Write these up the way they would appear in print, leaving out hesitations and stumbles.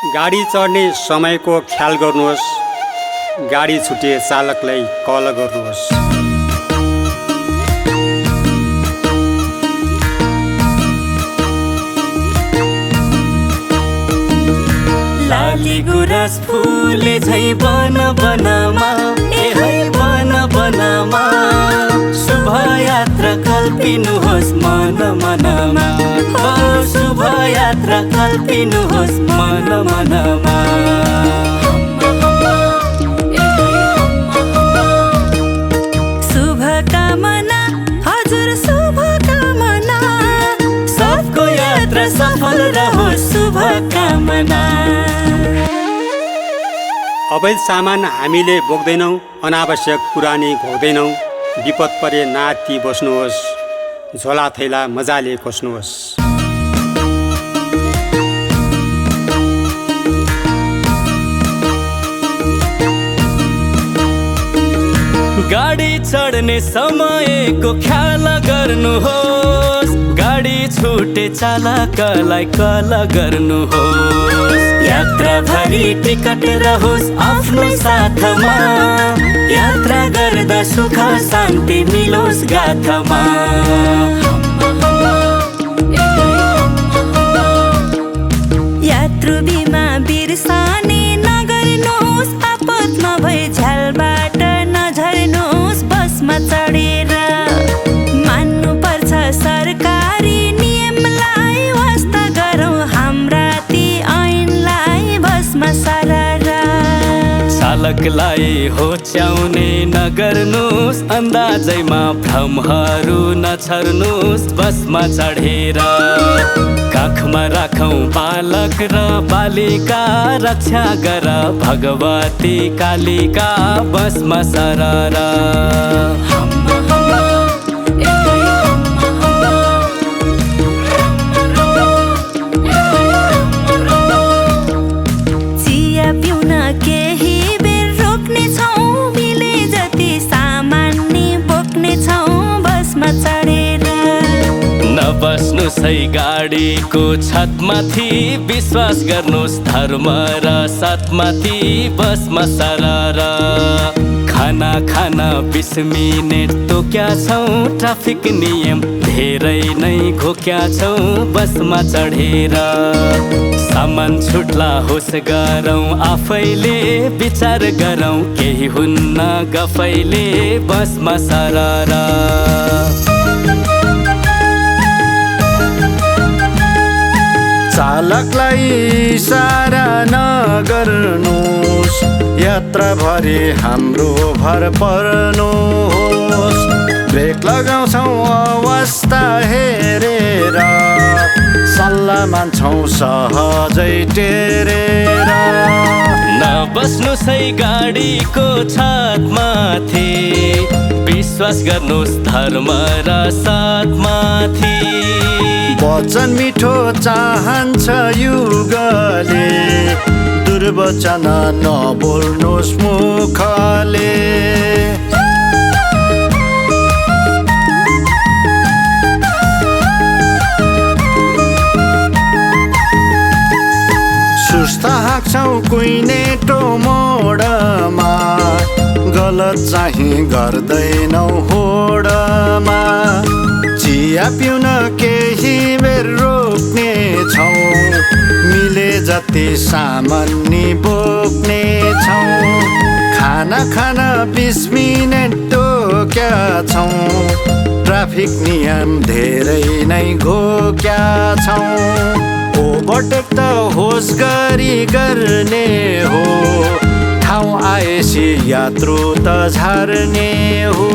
गाडी चढ्ने समयको ख्याल गर्नुहोस्। गाडी छुटे चालकलाई कल गर्नुहोस्। लाली गुराँस फुले झै बन बनमा, ए है बन बनमा। शुभ यात्रा कल्पिनुहोस् मन मनमा, हो शुभ यात्रा कल्पिनुहोस् मन मनमा। शुभकामना हजुर शुभकामना, सबको यात्रा सफल रहोस् शुभकामना। अवैध सामान हामीले बोक्दैनौँ, अनावश्यक कुरा नि घोक्दैनौँ। विपद परे नाति बस्नुहोस्, झोला थैला मजाले खोज्नुहोस्। गाडी चढ्ने समयको ख्याल गर्नुहोस्। गाडी छुटे चालकलाई कल गर्नुहोस्। यात्राभरि टिकट रहोस् आफ्नो साथमा, यात्रा गर्दा सुख शान्ति मिलोस् गाथमा। यात्रु बिमा बिर्सने नगर्नुहोस्, आपतमा भई झ्यालबाट नझर्नुहोस्। बसमा चढेर मान्नुपर्छ सरकारी नियमलाई, वास्ता गरौँ हाम्रा ती ऐनलाई बसमा सररा। चालकलाई होच्याउने नगर्नुहोस्, अन्दाजैमा भ्रमहरू नछर्नुहोस्। बसमा चढेर काखमा राखौँ बालक र बालिका, रक्षा गर भगवती कालिका बसमा सररा। चिया पिउन केही बेर रोक्ने छौँ, मिले जति सामान नि बोक्ने छौँ बसमा चढेर। नबस्नुहोस् है गाडीको छतमाथि, विश्वास गर्नुहोस् धर्म र सतमाथि बसमा सररा। खाना खान 20 मिनेट तोक्या छौँ, ट्राफिक नियम धेरै नै घोक्या छौँ बसमा चढेर। सामान छुट्ला होस् गरौँ आफैले, विचार गरौँ केही हुन्न गफैले बसमा सररा। चालकलाई इसारा नगर्नुहोस्, यात्राभरि हाम्रो भर पर्नुहोस्। ब्रेक लगाउँछौँ अवस्था हेरेर, सल्लाह मान्छौँ सहजै टेरेर। नबस्नुहोस् है गाडीको छतमाथि, विश्वास गर्नुहोस् धर्म र सतमाथि। वचन मिठो चाहन्छ युगले, दुर्वचन नबोल्नुहोस् मुखले। सुस्ता हाँक्छौँ कुइनेटो मोडमा, गलत चाहिँ गर्दैनौ होडमा। चिया पिउन केही बेर रोक्ने छौँ, मिले जति सामान नि बोक्ने छौँ। खाना खान 20 मिनेट तोक्या छौँ, ट्राफिक नियम धेरै नै घोक्या छौँ। ओभरटेक त होस् गरी गर्ने हो, ठाउँ आएपछि यात्रु त झर्ने हो।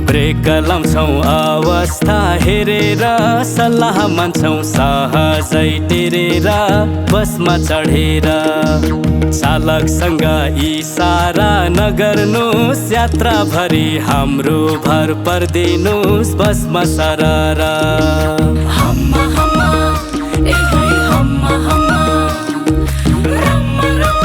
ब्रेक लाउँछौँ अवस्था हेरेर, सल्लाह मान्छौँ सहजै टेरेर बसमा चढेर। चालकसँग इसारा नगर्नुहोस्, यात्राभरि हाम्रो भर पर्दिनुहोस् बसमा सररा। हम्मा हम्मा ए है हम्मा हम्मा, रम्मा रम्मा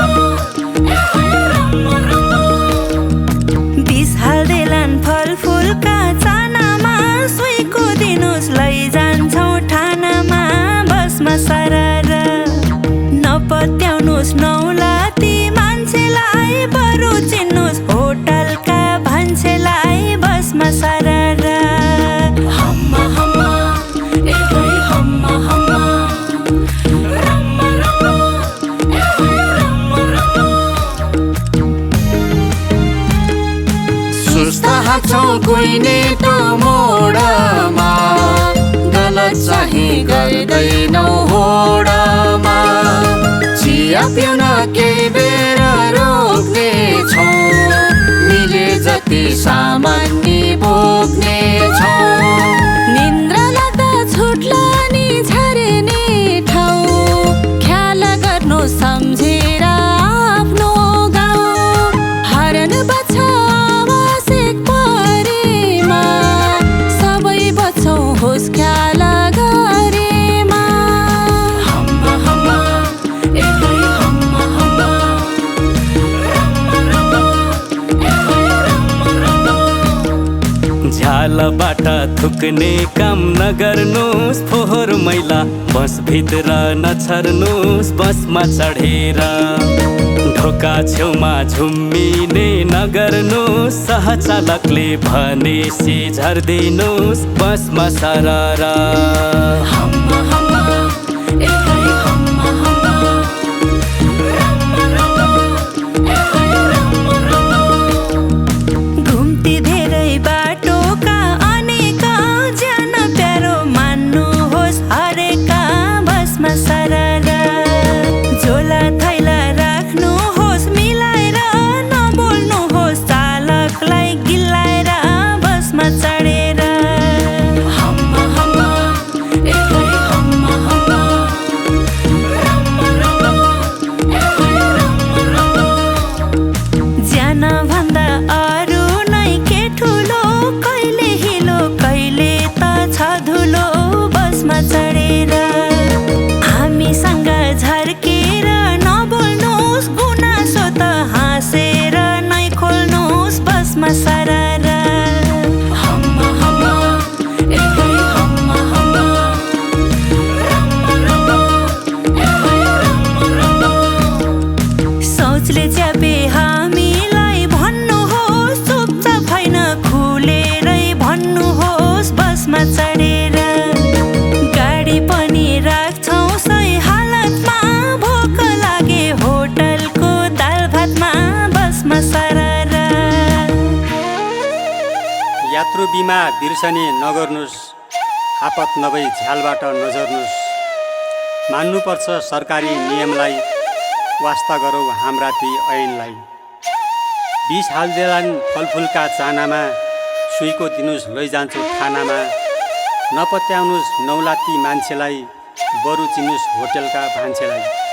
कुइनेटो मोडमा गलत चाहिँ गर्दैनौ होडमा चिया पिउन केही बेर रोक्ने छौ मिले जति सामान्य बोक्ने छौ निन्द्रा लाग्दा छुट्ला नि झर्ने ठाउँ ख्याल गर्नु सम्झेर आफ्नो गाउँ हरन बच्छ आवश्यक परेमा सबै बच्छौँ होस् ख्याल गरेमा हम्मा हम्मा एकै हम्मा हम्मा रम्मा रम्मा एकै रम्मा रम्मा झ्यालबाट थुक्ने काम नगर्नुहोस् फोहोर मैला बसभित्र नछर्नुहोस् बसमा चढेर ढोका छेउमा झुम्मिने नगर्नुहोस् सहचालकले भनेपछि झर्दिनुहोस् बसमा सरर हम्मा हम्मा एकै हम्मा हम्मा रम्मा रम्मा एकै रम्मा रम्मा घुम्ती धेरै बाटोका अनेक ज्यान प्यारो मान्नुहोस् हरेका बसमा सरर झोला थैला राख्नुहोस् मिलाएर नबोल्नुहोस् चालकलाई गिल्लाएर बसमा चढेर हम्मा हम्मा एकै हम्मा हम्मा रम्मा रम्मा एकै रम्मा रम्मा ज्यान भन्दा अरू नै के ठुलो कहिले हिलो कहिले त छ धुलो बसमा चढेर हामीसँग झर्केर नबोल्नुहोस् गुनासो त हाँसेर नै खोल्नुहोस् बसमा सरर हम्मा हम्मा एकै हम्मा हम्मा रम्मा रम्मा एकै रम्मा रम्मा सोचले च्यापे हामीलाई भन्नुहोस् चुपचाप होइन खुलेरै भन्नुहोस् बसमा चढेर गाडी पनि राख्छौँ सही हालतमा भोक लागे होटलको दाल भातमा बसमा सरर यात्रु बिमा बिर्सने नगर्नुहोस् आपत नभई झ्यालबाट नझर्नुहोस् मान्नुपर्छ सरकारी नियमलाई वास्ता गरौँ हाम्राती ऐनलाई विष हाल्देलान् फलफुलका चानामा सुईको दिनुहोस् लैजान्छु थानामा नपत्याउनुहोस् नौलाती मान्छेलाई बरु चिन्नुहोस् होटेलका भान्सेलाई